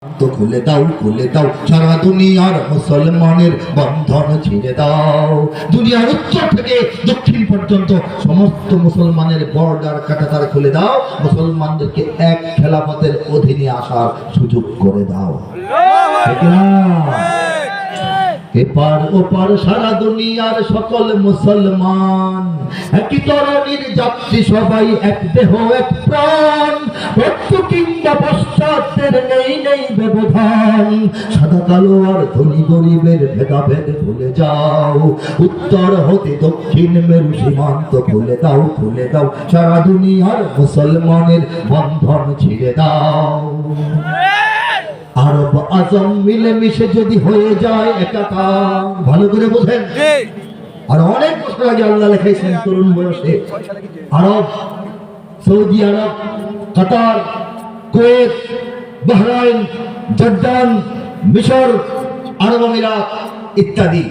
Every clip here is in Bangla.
তো খুলে দাও সারা দুনিয়ার মুসলমানের বন্ধন ছিঁড়ে দাও। দুনিয়ার উত্তর থেকে দক্ষিণ পর্যন্ত সমস্ত মুসলমানের বর্ডার কাঁটাতার খুলে দাও, মুসলমানদেরকে এক খেলাফতের অধীনে আসার সুযোগ করে দাও। এপার ওপার সারা দুনিয়ার সকল মুসলমান একই তরণীর যাত্রী, সবাই এক দেহ এক প্রাণ। পশ্চ কিংবা পশ্চাতের নেই ব্যবধান, সাদা কালো আর ধনী গরিবের ভেদাভেদ ভুলে যাও। উত্তর হতে দক্ষিণ মেরু সীমান্ত খুলে দাও সারা দুনিয়ার মুসলমানের বন্ধন ছিঁড়ে দাও। আরব আজম মিলেমিশে যদি হয়ে যায় একাকার, ভালো করে বোঝেন। আর অনেক বছর আগে আল্লাহ লিখেছেন তরুণ বয়সে আরব, সৌদি আরব, কাতার, কুয়েত, বাহরাইন, জর্দান, মিশর, আরব আমিরাত ইত্যাদি,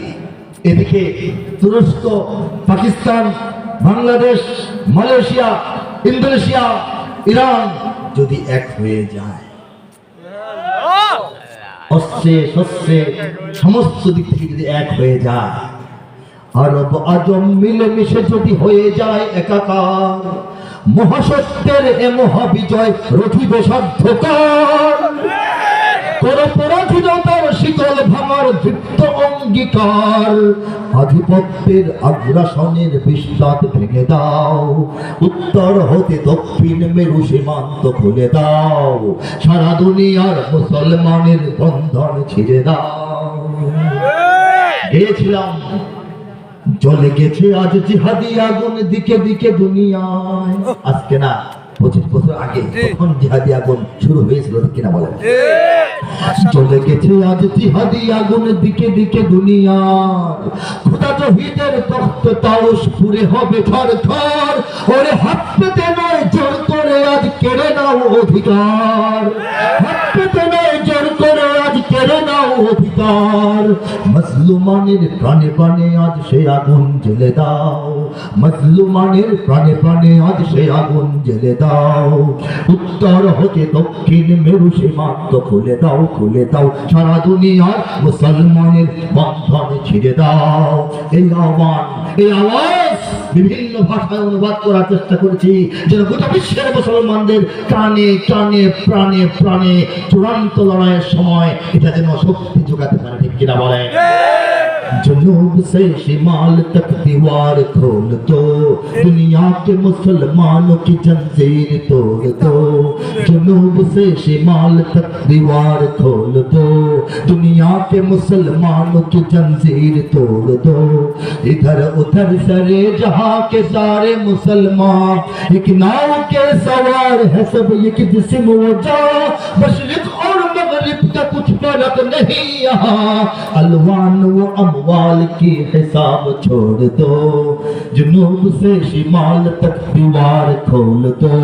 এদিকে তুরস্ক, Pakistan, Bangladesh, Malaysia, Indonesia, Iran যদি এক হয়ে যায়, অস্ত্রে শস্ত্রে সমস্ত দিক থেকে যদি এক হয়ে যায়, আরব আজম মিলেমিশে যদি হয়ে যায় একাকার, মহাসত্যের এ মহাবিজয় রচিবে সাধ্যকার। পরাধীনতার শিকল ভাঙার দৃপ্ত অঙ্গীকার, আধিপত্যের আগ্রাসনের বিশ্বাস ভেঙে দাও। উত্তর হতে দক্ষিণ মেরু সীমান্ত খুলে দাও, সারা দুনিয়ার মুসলমানের বন্ধন ছিঁড়ে দাও। গেছিলাম জ্বলে গেছে আজ জিহাদি আগুন দিকে দিকে দুনিয়ায়। আজকে না 25 বছর আগে তখন জিহাদি আগুন শুরু হয়েছিল, কিনা বলেন? চলে গেছে আজ জিহাদি আগুন দিকে দিকে দুনিয়ার, খোদা তৌহিদের তখ্ত তাওস পুরে হবে থর থর। ওরে হাত পেতে নয় জোর করে আজ কেড়ে নাও অধিকার, হাত পেতে নয় জোর করে আজ কেড়ে নাও অধিকার। মজলুমানের প্রাণে প্রাণে আজ সে আগুন জ্বেলে দাও, মজলুমানের প্রাণে প্রাণে আজ সে আগুন জ্বেলে দাও। উত্তর হতে দক্ষিণ মেরু সীমান্ত খুলে দাও সারা দুনিয়ার মুসলমানের বন্ধন ছিঁড়ে দাও। এই আহ্বান, এই আওয়াজ বিভিন্ন ভাষায় অনুবাদ করার চেষ্টা করেছি, যেন গোটা বিশ্বের মুসলমানদের কানে কানে প্রাণে প্রাণে চূড়ান্ত লড়াইয়ের সময় এটা যেন শক্তি যোগাতে পারে, ঠিক কিনা বলেন? जुनूब से शिमाल तक दीवार खोल दो, दुनिया के मुसलमानों की जंजीर तोड़ दो। जुनूब से शिमाल तक दीवार खोल दो, दुनिया के मुसलमानों की जंजीर तोड़ दो। इधर उधर सरे जहां के सारे मुसलमान, एक नाव के सवार है सब एक जिस्म वो जा। मशरिक और मगरिब का कुछ फर्क नहीं यहाँ, अलवान वो अमवाल की हिसाब छोड़ दो। जुनूब से शिमाल तक दीवार खोल दो,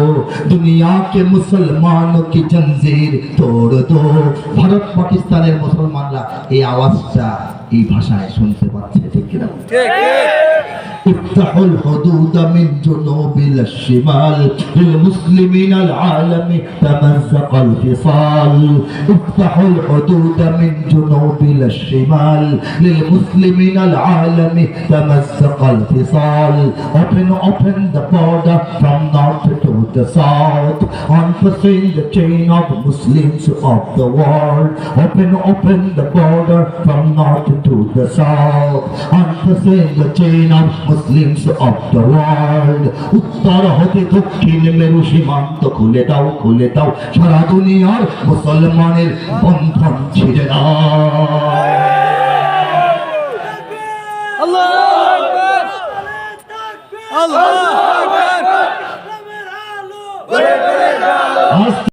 दुनिया के मुसलमानों की जंजीर तोड़ दो। ভারত পাকিস্তানের মুসলমানরা এই আওয়াজটা এই ভাষায় শুনতে পাচ্ছে, ঠিক কিনা? افتحوا الحدود من جنوب إلى الشمال، للمسلمين العالم تمزق الفصال. افتحوا الحدود من جنوب إلى الشمال، للمسلمين العالم تمزق الفصال. Open the border from north to the south, unfasten the chain of Muslims of the world. Open the border from north to the south, unfasten the chain of Muslims of the world. উত্তর হতে দক্ষিণ মেরু সীমান্ত খুলে দাও সারা দুনিয়ার মুসলমানের বন্ধন ছিঁড়ে দাও। আল্লাহু আকবার।